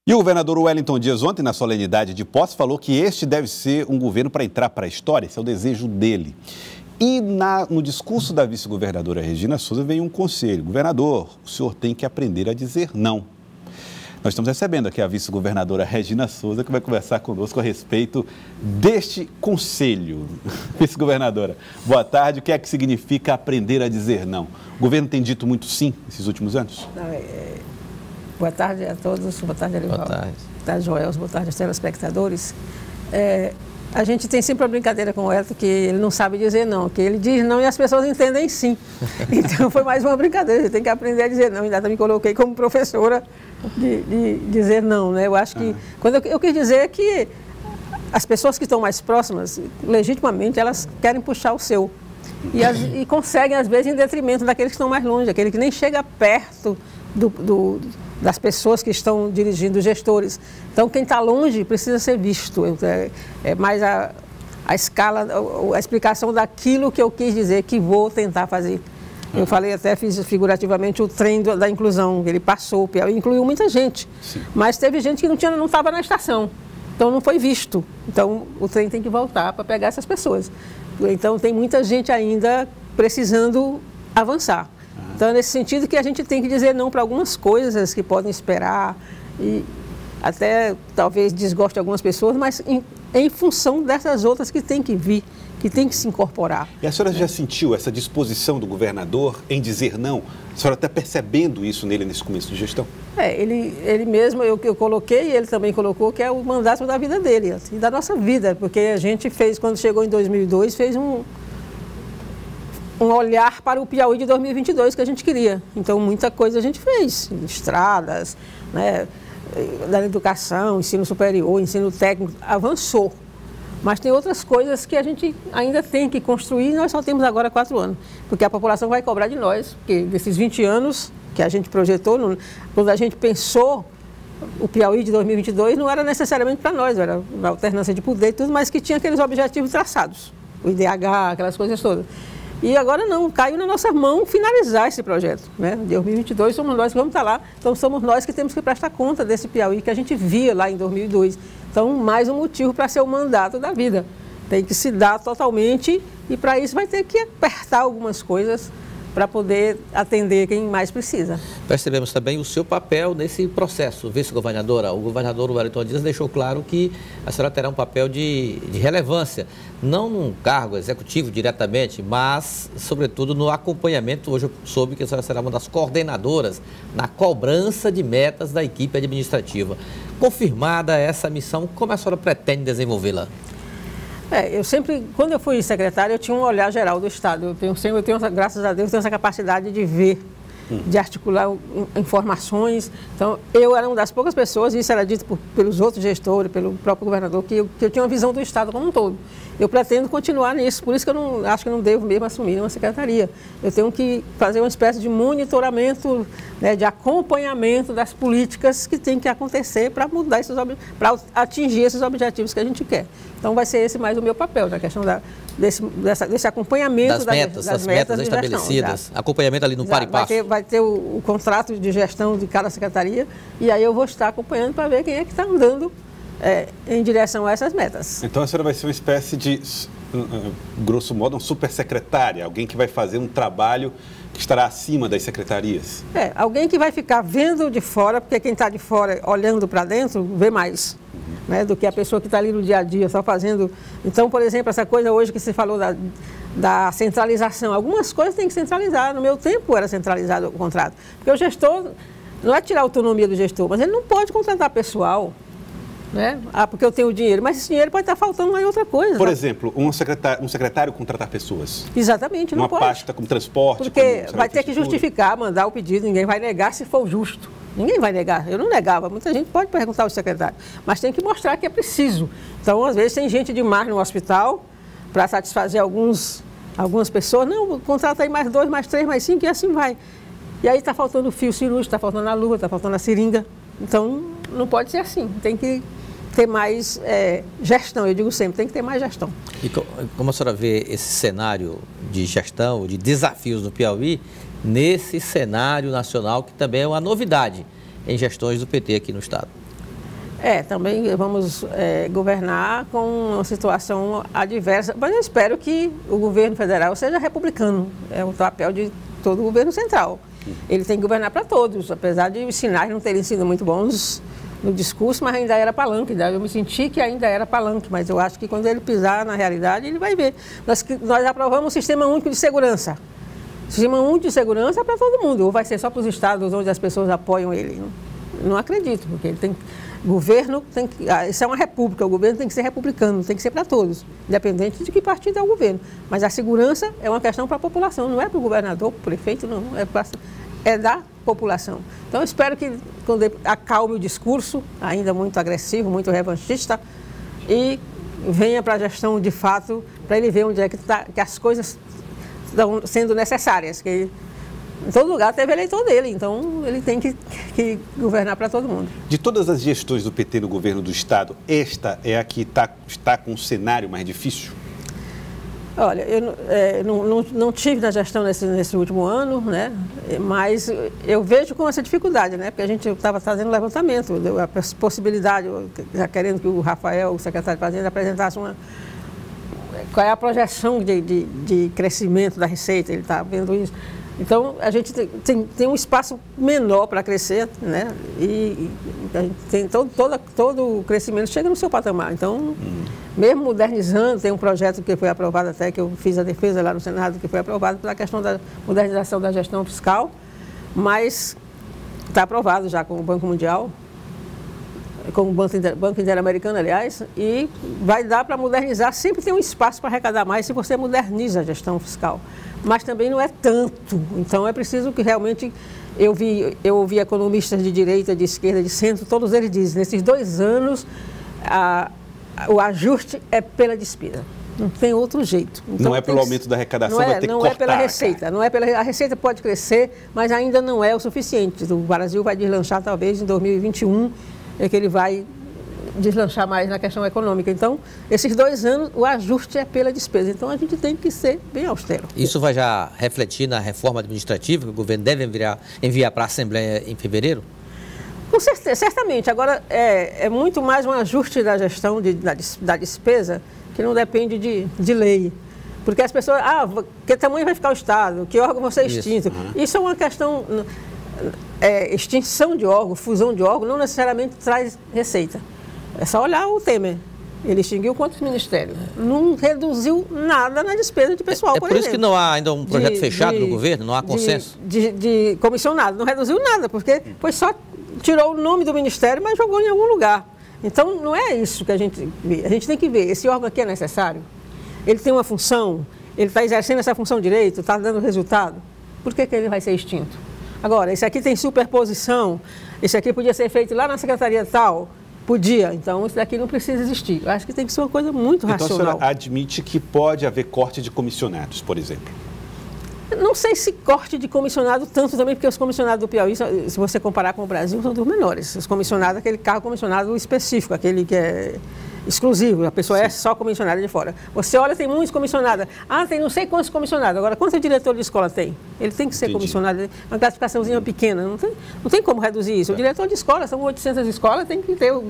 E o governador Wellington Dias, ontem, na solenidade de posse, falou que este deve ser um governo para entrar para a história, esse é o desejo dele. E no discurso da vice-governadora Regina Souza veio um conselho. Governador, o senhor tem que aprender a dizer não. Nós estamos recebendo aqui a vice-governadora Regina Souza, que vai conversar conosco a respeito deste conselho. Vice-governadora, boa tarde. O que é que significa aprender a dizer não? O governo tem dito muito sim nesses últimos anos? Boa tarde a todos, boa tarde, Arival. Boa tarde. Boa tarde, Joel, boa tarde aos telespectadores. A gente tem sempre uma brincadeira com o Elton, que ele não sabe dizer não, que ele diz não e as pessoas entendem sim. Então foi mais uma brincadeira, você tem que aprender a dizer não. Ainda me coloquei como professora de dizer não, né? Eu acho que, quando eu quis dizer que as pessoas que estão mais próximas, legitimamente, elas querem puxar o seu. E conseguem, às vezes, em detrimento daqueles que estão mais longe, aquele que nem chega perto das pessoas que estão dirigindo, os gestores. Então, quem está longe precisa ser visto. É mais a escala, a explicação daquilo que eu quis dizer, que vou tentar fazer. Eu falei até, fiz figurativamente o trem da inclusão, ele passou, o Piauí incluiu muita gente. Sim. Mas teve gente que não estava na estação, então não foi visto. Então, o trem tem que voltar para pegar essas pessoas. Então, tem muita gente ainda precisando avançar. Então, é nesse sentido que a gente tem que dizer não para algumas coisas que podem esperar e até talvez desgoste algumas pessoas, mas em função dessas outras que têm que vir, que têm que se incorporar. E a senhora já sentiu essa disposição do governador em dizer não? A senhora está percebendo isso nele nesse começo de gestão? Ele mesmo, eu coloquei, e ele também colocou, que é o mandato da vida dele, assim, da nossa vida, porque a gente fez, quando chegou em 2002, fez um olhar para o Piauí de 2022 que a gente queria. Então, muita coisa a gente fez, estradas, né, da educação, ensino superior, ensino técnico, avançou. Mas tem outras coisas que a gente ainda tem que construir e nós só temos agora 4 anos, porque a população vai cobrar de nós, porque desses 20 anos que a gente projetou, quando a gente pensou o Piauí de 2022, não era necessariamente para nós, era uma alternância de poder e tudo, mas que tinha aqueles objetivos traçados, o IDH, aquelas coisas todas. E agora não, caiu na nossa mão finalizar esse projeto, né? Em 2022 somos nós que vamos estar lá, então somos nós que temos que prestar conta desse Piauí que a gente via lá em 2002. Então, mais um motivo para ser o mandato da vida. Tem que se dar totalmente e para isso vai ter que apertar algumas coisas para poder atender quem mais precisa. Percebemos também o seu papel nesse processo, vice-governadora. O governador Wellington Dias deixou claro que a senhora terá um papel de relevância, não num cargo executivo diretamente, mas, sobretudo, no acompanhamento. Hoje eu soube que a senhora será uma das coordenadoras na cobrança de metas da equipe administrativa. Confirmada essa missão, como a senhora pretende desenvolvê-la? Eu sempre, quando eu fui secretária, eu tinha um olhar geral do Estado. Eu tenho, graças a Deus, tenho essa capacidade de ver, de articular informações. Então, eu era uma das poucas pessoas, e isso era dito pelos outros gestores, pelo próprio governador, que eu tinha uma visão do Estado como um todo. Eu pretendo continuar nisso, por isso que eu acho que não devo mesmo assumir uma secretaria. Eu tenho que fazer uma espécie de monitoramento, né, de acompanhamento das políticas que tem que acontecer para mudar para atingir esses objetivos que a gente quer. Então, vai ser esse mais o meu papel, na questão desse acompanhamento das metas estabelecidas, acompanhamento ali no par e passo. Vai ter o contrato de gestão de cada secretaria e aí eu vou estar acompanhando para ver quem é que está andando em direção a essas metas. Então a senhora vai ser uma espécie de, grosso modo, uma supersecretária, alguém que vai fazer um trabalho que estará acima das secretarias? Alguém que vai ficar vendo de fora, porque quem está de fora olhando para dentro vê mais. Né, do que a pessoa que está ali no dia a dia, só fazendo... Então, por exemplo, essa coisa hoje que você falou da centralização, algumas coisas tem que centralizar. No meu tempo era centralizado o contrato. Porque o gestor, não é tirar a autonomia do gestor, mas ele não pode contratar pessoal, né? Porque eu tenho dinheiro, mas esse dinheiro pode estar faltando lá em outra coisa. Por exemplo, um secretário contratar pessoas? Exatamente, não pode. Uma pasta como transporte? Porque vai ter que justificar, mandar o pedido, ninguém vai negar se for justo. Ninguém vai negar, eu não negava, muita gente pode perguntar ao secretário, mas tem que mostrar que é preciso. Então, às vezes, tem gente demais no hospital para satisfazer algumas pessoas, não, contrata aí mais 2, mais 3, mais 5 e assim vai. E aí está faltando fio cirúrgico, está faltando a luva, está faltando a seringa. Então, não pode ser assim, tem que ter mais gestão, eu digo sempre, tem que ter mais gestão. E como a senhora vê esse cenário de gestão, de desafios no Piauí, nesse cenário nacional que também é uma novidade em gestões do PT aqui no Estado? Também vamos governar com uma situação adversa, mas eu espero que o governo federal seja republicano, é o papel de todo o governo central. Ele tem que governar para todos, apesar de os sinais não terem sido muito bons no discurso, mas ainda era palanque, eu me senti que ainda era palanque, mas eu acho que quando ele pisar na realidade, ele vai ver. Nós aprovamos o Sistema Único de Segurança. O Sistema Único de Segurança é para todo mundo, ou vai ser só para os estados onde as pessoas apoiam ele? Não acredito, porque ele tem... Governo tem que... Isso é uma república, o governo tem que ser republicano, tem que ser para todos, independente de que partido é o governo. Mas a segurança é uma questão para a população, não é para o governador, para o prefeito, não, é da população. Então, eu espero que quando ele acalme o discurso, ainda muito agressivo, muito revanchista, e venha para a gestão de fato, para ele ver onde é que as coisas estão sendo necessárias, que em todo lugar teve eleitor dele, então ele tem que governar para todo mundo. De todas as gestões do PT no governo do Estado, esta é a que está com um cenário mais difícil? Olha, eu não tive na gestão nesse último ano, né? Mas eu vejo com essa dificuldade, né? Porque a gente estava fazendo levantamento, a possibilidade, querendo que o Rafael, o secretário de Fazenda, apresentasse qual é a projeção de crescimento da receita, ele está vendo isso. Então, a gente tem um espaço menor para crescer, né? E a gente tem todo o crescimento chega no seu patamar. Então, mesmo modernizando, tem um projeto que foi aprovado até, que eu fiz a defesa lá no Senado, que foi aprovado pela questão da modernização da gestão fiscal, mas está aprovado já com o Banco Mundial, com o Banco Interamericano, aliás, e vai dar para modernizar. Sempre tem um espaço para arrecadar mais se você moderniza a gestão fiscal. Mas também não é tanto. Então, é preciso que realmente... Eu ouvi economistas de direita, de esquerda, de centro, todos eles dizem, nesses 2 anos, o ajuste é pela despesa. Não tem outro jeito. Então, não é pelo aumento da arrecadação, vai ter que cortar. Não é pela receita. A receita pode crescer, mas ainda não é o suficiente. O Brasil vai deslanchar talvez em 2021, é que ele vai deslanchar mais na questão econômica. Então, esses 2 anos, o ajuste é pela despesa. Então, a gente tem que ser bem austero. Isso vai já refletir na reforma administrativa que o governo deve enviar para a Assembleia em fevereiro? Com certeza, certamente. Agora, é muito mais um ajuste da gestão da despesa que não depende de lei. Porque as pessoas, que tamanho vai ficar o Estado? Que órgão vai ser extinto? Isso é uma questão... extinção de órgão, fusão de órgão, não necessariamente traz receita. É só olhar o Temer. Ele extinguiu quantos ministérios? Não reduziu nada na despesa de pessoal, por exemplo. Isso que não há ainda um projeto fechado no governo? Não há consenso? De comissionado. Não reduziu nada, porque foi só tirou o nome do ministério, mas jogou em algum lugar. Então, não é isso que a gente vê. A gente tem que ver, esse órgão aqui é necessário? Ele tem uma função? Ele está exercendo essa função direito? Está dando resultado? Por que ele vai ser extinto? Agora, esse aqui tem superposição, esse aqui podia ser feito lá na secretaria tal, podia, então isso daqui não precisa existir. Eu acho que tem que ser uma coisa muito racional. Então a senhora admite que pode haver corte de comissionados, por exemplo? Não sei se corte de comissionado tanto também, porque os comissionados do Piauí, se você comparar com o Brasil, são dos menores. Os comissionados, aquele cargo comissionado específico, aquele que é exclusivo, a pessoa é só comissionada de fora. Você olha, tem muitos comissionados. Tem não sei quantos comissionados. Agora, quantos diretores de escola tem? Ele tem que ser comissionado, uma classificaçãozinha pequena. Não tem como reduzir isso. O diretor de escola, são 800 escolas, tem que ter o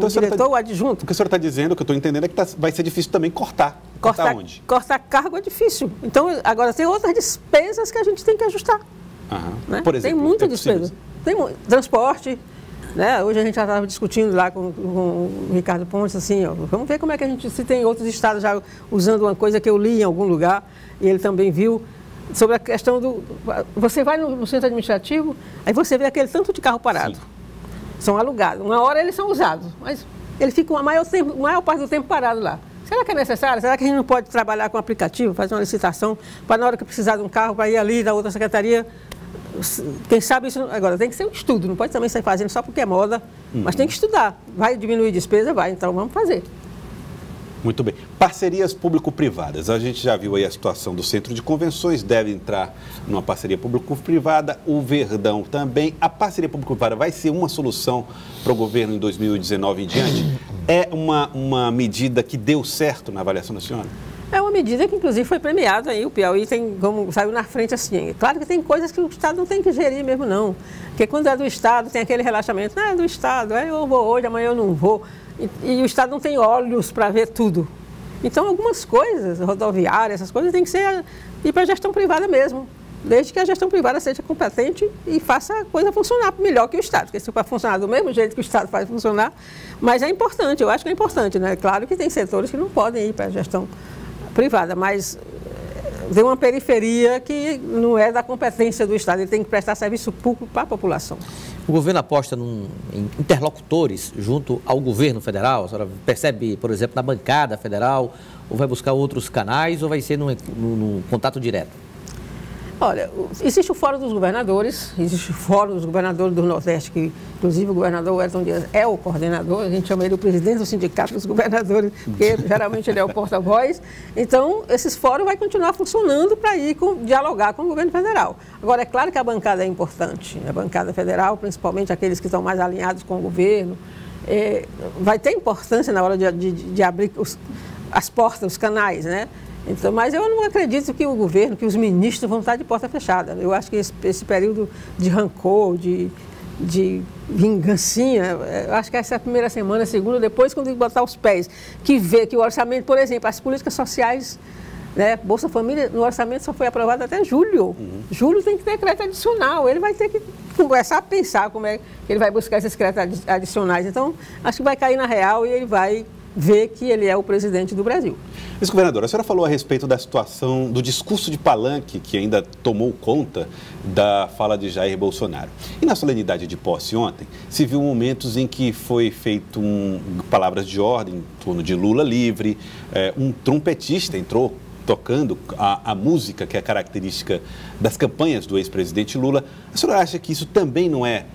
diretor, o adjunto. O que a senhora está dizendo, o que eu estou entendendo, é que vai ser difícil também cortar. Cortar onde? Cortar cargo é difícil. Então, agora, tem outras despesas que a gente tem que ajustar. Né? Por exemplo, tem muita despesa. Tem transporte. Né? Hoje a gente já estava discutindo lá com o Ricardo Pontes, assim, vamos ver como é que se tem outros estados já usando uma coisa que eu li em algum lugar, e ele também viu, sobre a questão você vai no centro administrativo, aí você vê aquele tanto de carro parado. Sim. São alugados. Uma hora eles são usados, mas eles ficam a maior parte do tempo parado lá. Será que é necessário? Será que a gente não pode trabalhar com aplicativo, fazer uma licitação, para na hora que precisar de um carro, para ir ali da outra secretaria? Quem sabe isso... Agora, tem que ser um estudo, não pode também sair fazendo só porque é moda, mas tem que estudar. Vai diminuir despesa? Vai, então vamos fazer. Muito bem. Parcerias público-privadas. A gente já viu aí a situação do Centro de Convenções, deve entrar numa parceria público-privada, o Verdão também. A parceria público-privada vai ser uma solução para o governo em 2019 em diante? É uma medida que deu certo na avaliação da senhora? É uma medida que, inclusive, foi premiada aí. O Piauí saiu na frente assim. Claro que tem coisas que o Estado não tem que gerir mesmo, não. Porque quando é do Estado, tem aquele relaxamento. É do Estado, eu vou hoje, amanhã eu não vou. E o Estado não tem olhos para ver tudo. Então, algumas coisas, rodoviárias, essas coisas, tem que ir para a gestão privada mesmo. Desde que a gestão privada seja competente e faça a coisa funcionar melhor que o Estado. Porque se vai funcionar do mesmo jeito que o Estado faz funcionar, mas é importante, eu acho que é importante, né? Claro que tem setores que não podem ir para a gestão privada, mas tem uma periferia que não é da competência do Estado, ele tem que prestar serviço público para a população. O governo aposta em interlocutores junto ao governo federal? A senhora percebe, por exemplo, na bancada federal, ou vai buscar outros canais, ou vai ser no contato direto? Olha, existe o Fórum dos Governadores, existe o Fórum dos Governadores do Nordeste, que inclusive o governador Wellington Dias é o coordenador, a gente chama ele o presidente do Sindicato dos Governadores, porque geralmente ele é o porta-voz. Então, esses fóruns vão continuar funcionando para dialogar com o governo federal. Agora, é claro que a bancada é importante, a bancada federal, principalmente aqueles que estão mais alinhados com o governo, vai ter importância na hora de abrir as portas, os canais, né? Então, mas eu não acredito que o governo, que os ministros vão estar de porta fechada. Eu acho que esse período de rancor, de vingancinha, eu acho que essa é a primeira semana, a segunda, depois quando botar os pés, que vê que o orçamento, por exemplo, as políticas sociais, né, Bolsa Família, no orçamento só foi aprovado até julho. Julho tem que ter crédito adicional, ele vai ter que começar a pensar como é que ele vai buscar esses créditos adicionais. Então, acho que vai cair na real e ele vai ver que ele é o presidente do Brasil. Vice-governadora, a senhora falou a respeito da situação do discurso de palanque que ainda tomou conta da fala de Jair Bolsonaro. E na solenidade de posse ontem, se viu momentos em que foi feito palavras de ordem em torno de Lula livre, um trompetista entrou tocando a música que é característica das campanhas do ex-presidente Lula. A senhora acha que isso também não é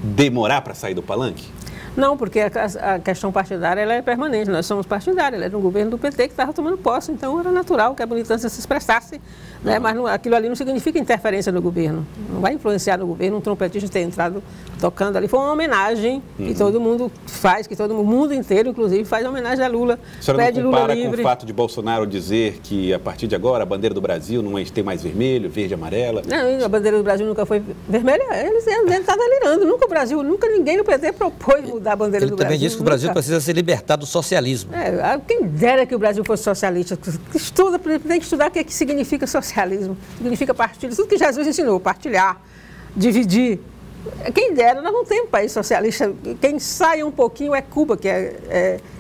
demorar para sair do palanque? Não, porque a questão partidária ela é permanente, nós somos partidários, ela é de um governo do PT que estava tomando posse, então era natural que a militância se expressasse, né? Mas aquilo ali não significa interferência no governo, não vai influenciar no governo um trompetista ter entrado tocando ali, foi uma homenagem que todo mundo faz, que todo mundo inteiro, inclusive, faz homenagem a Lula. A senhora não compara com o fato de Bolsonaro dizer que a partir de agora a bandeira do Brasil não tem mais vermelho, verde e amarela? Não, a bandeira do Brasil nunca foi vermelha, ele está delirando, nunca ninguém no PT propôs mudar a bandeira do Brasil. Ele também disse que o Brasil precisa se libertar do socialismo. Quem dera que o Brasil fosse socialista. Tem que estudar o que significa socialismo. Significa partilha. Tudo que Jesus ensinou, partilhar, dividir. Quem dera, nós não temos país socialista. Quem sai um pouquinho é Cuba, que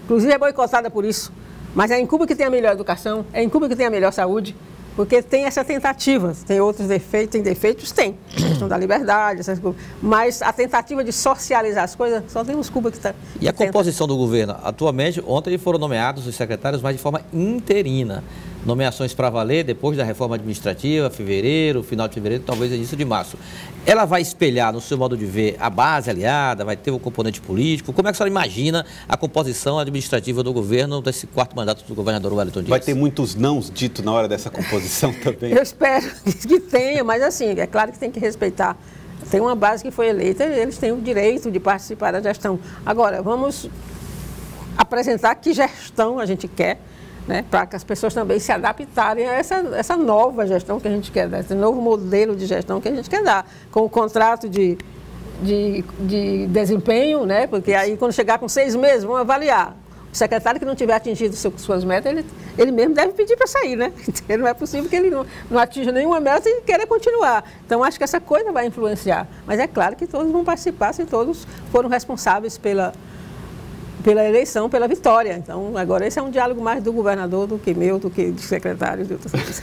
inclusive é boicotada por isso. Mas é em Cuba que tem a melhor educação, é em Cuba que tem a melhor saúde. Porque tem essa tentativa, tem outros defeitos, tem. A questão da liberdade, essas coisas. Mas a tentativa de socializar as coisas, só temos Cuba que está... E a composição do governo? Atualmente, ontem foram nomeados os secretários, mas de forma interina. Nomeações para valer depois da reforma administrativa, fevereiro, final de fevereiro, talvez início de março. Ela vai espelhar, no seu modo de ver, a base aliada, vai ter um componente político? Como é que a senhora imagina a composição administrativa do governo desse quarto mandato do governador Wellington Dias? Vai ter muitos nãos dito na hora dessa composição também? Eu espero que tenha, mas assim, é claro que tem que respeitar. Tem uma base que foi eleita e eles têm o direito de participar da gestão. Agora, vamos apresentar que gestão a gente quer, né, para que as pessoas também se adaptarem a essa nova gestão que a gente quer dar, esse novo modelo de gestão que a gente quer dar, com o contrato de desempenho, né, porque aí quando chegar com 6 meses, vão avaliar. O secretário que não tiver atingido suas metas, ele mesmo deve pedir para sair, né? Não é possível que ele não atinja nenhuma meta e queira continuar. Então, acho que essa coisa vai influenciar. Mas é claro que todos vão participar se todos foram responsáveis pela eleição, pela vitória. Então, agora esse é um diálogo mais do governador do que meu, do que de secretários de outras coisas.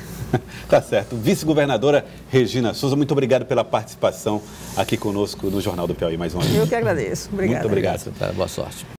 Tá certo. Vice-governadora Regina Souza, muito obrigado pela participação aqui conosco no Jornal do Piauí mais uma vez. Eu que agradeço. Obrigada. Muito obrigado. Boa sorte.